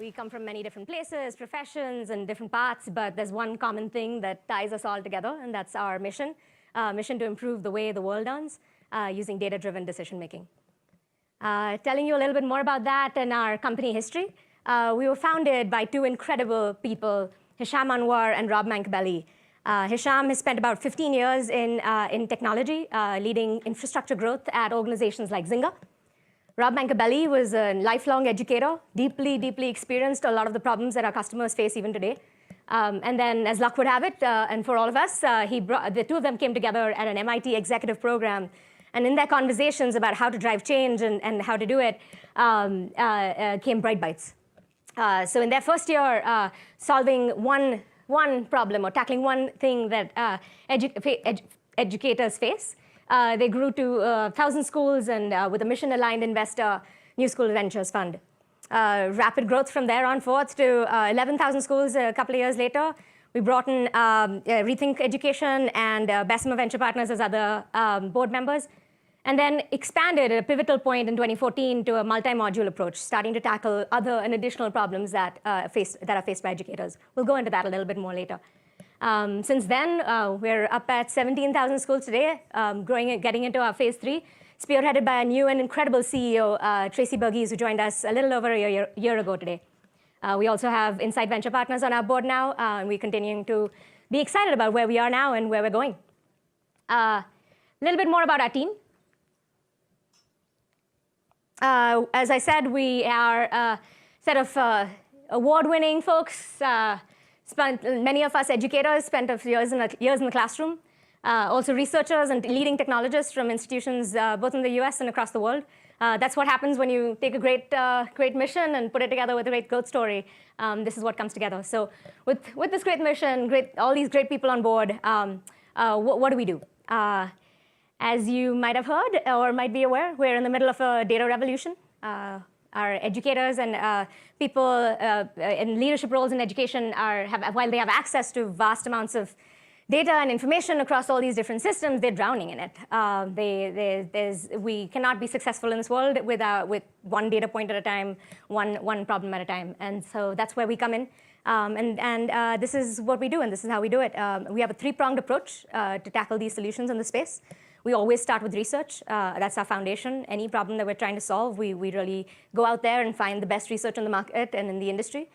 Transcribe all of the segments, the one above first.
We come from many different places, professions, and different paths, but there's one common thing that ties us all together, and that's our mission, mission to improve the way the world runs using data-driven decision-making. Telling you a little bit more about that and our company history, we were founded by two incredible people, Hisham Anwar and Rob Mancabelli. Hisham has spent about 15 years in technology, leading infrastructure growth at organizations like Zynga. Rob Mancabelli was a lifelong educator, deeply experienced a lot of the problems that our customers face even today. And then, as luck would have it, and for all of us, the two of them came together at an MIT executive program. And in their conversations about how to drive change and how to do it, came BrightBytes. So in their first year, solving one problem or tackling one thing that educators face, they grew to 1,000 schools and with a mission-aligned investor, New School Ventures Fund. Rapid growth from there on forth to 11,000 schools a couple of years later. We brought in Rethink Education and Bessemer Venture Partners as other board members, and then expanded at a pivotal point in 2014 to a multi-module approach, starting to tackle other and additional problems that are faced by educators. We'll go into that a little bit more later. Since then, we're up at 17,000 schools today, growing and getting into our phase 3, spearheaded by a new and incredible CEO, Tracy Burgess, who joined us a little over a year ago today. We also have Insight Venture Partners on our board now, and we're continuing to be excited about where we are now and where we're going. A little bit more about our team. As I said, we are a set of award-winning folks. Many of us educators spent years in the classroom. Also researchers and leading technologists from institutions both in the US and across the world. That's what happens when you take a great mission and put it together with a great growth story. This is what comes together. So with this great mission, all these great people on board, what do we do? As you might have heard or might be aware, we're in the middle of a data revolution. Our educators and people in leadership roles in education while they have access to vast amounts of data and information across all these different systems, they're drowning in it. We cannot be successful in this world with one data point at a time, one problem at a time. And so that's where we come in. This is what we do, and this is how we do it. We have a three-pronged approach to tackle these solutions in the space. We always start with research. That's our foundation. Any problem that we're trying to solve, we really go out there and find the best research in the market and in the industry.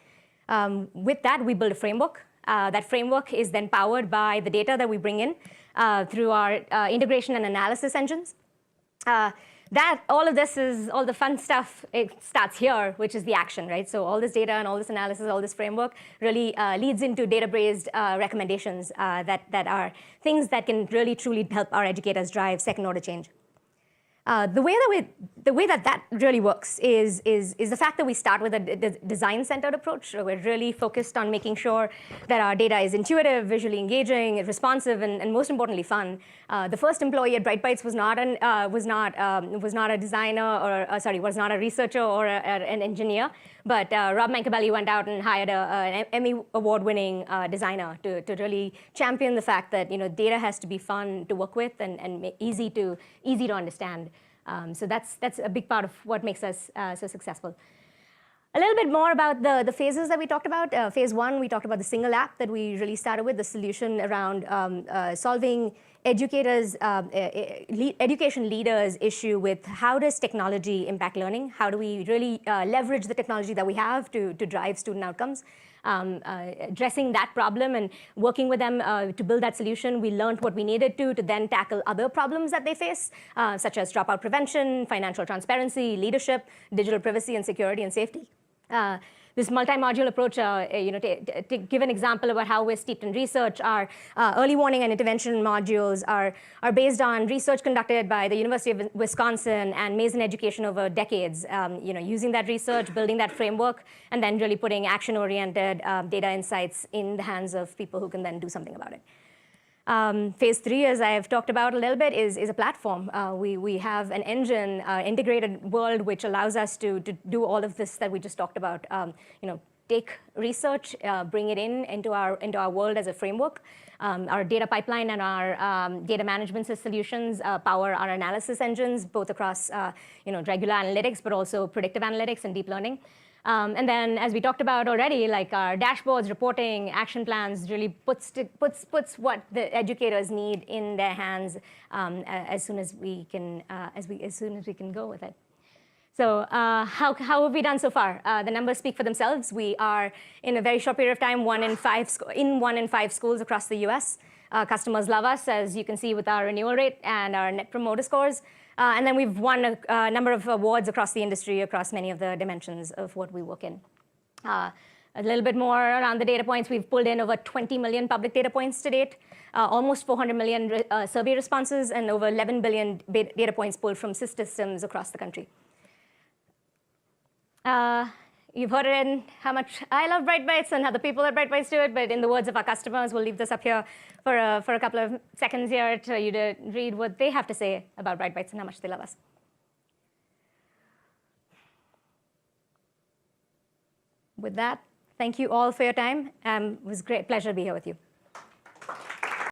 With that, we build a framework. That framework is then powered by the data that we bring in through our integration and analysis engines. All of this is all the fun stuff. It starts here, which is the action, right? So all this data and all this analysis, all this framework really leads into data-based recommendations that are things that can really truly help our educators drive second-order change. The way that really works is the fact that we start with a design-centered approach. So we're really focused on making sure that our data is intuitive, visually engaging, responsive, and most importantly, fun. The first employee at BrightBytes was not a designer was not a researcher or an engineer, but Rob Mancabelli went out and hired an Emmy award-winning designer to really champion the fact that data has to be fun to work with and easy to understand. So that's a big part of what makes us so successful. A little bit more about the phases that we talked about. Phase 1, we talked about the single app that we really started with, the solution around solving education leaders' issue with how does technology impact learning? How do we really leverage the technology that we have to drive student outcomes? Addressing that problem and working with them to build that solution, we learned what we needed to then tackle other problems that they face, such as dropout prevention, financial transparency, leadership, digital privacy, and security and safety. This multi-module approach, to give an example about how we're steeped in research, our early warning and intervention modules are based on research conducted by the University of Wisconsin and Mason Education over decades. Using that research, building that framework, and then really putting action-oriented data insights in the hands of people who can then do something about it. Phase 3, as I have talked about a little bit, is a platform. We have an engine, integrated world, which allows us to do all of this that we just talked about. Take research, bring it into our world as a framework. Our data pipeline and our data management solutions power our analysis engines, both across regular analytics, but also predictive analytics and deep learning. And then, as we talked about already, like our dashboards, reporting, action plans really puts what the educators need in their hands as soon as we can go with it. So how have we done so far? The numbers speak for themselves. We are, in a very short period of time, 1 in 5 schools across the US. Customers love us, as you can see with our renewal rate and our net promoter scores. And then we've won a number of awards across the industry, across many of the dimensions of what we work in. A little bit more around the data points. We've pulled in over 20 million public data points to date, almost 400 million survey responses, and over 11 billion data points pulled from systems across the country. You've heard it in how much I love BrightBytes and how the people at BrightBytes do it, but in the words of our customers, we'll leave this up here for a couple of seconds here for you to read what they have to say about BrightBytes and how much they love us. With that, thank you all for your time. It was a great pleasure to be here with you.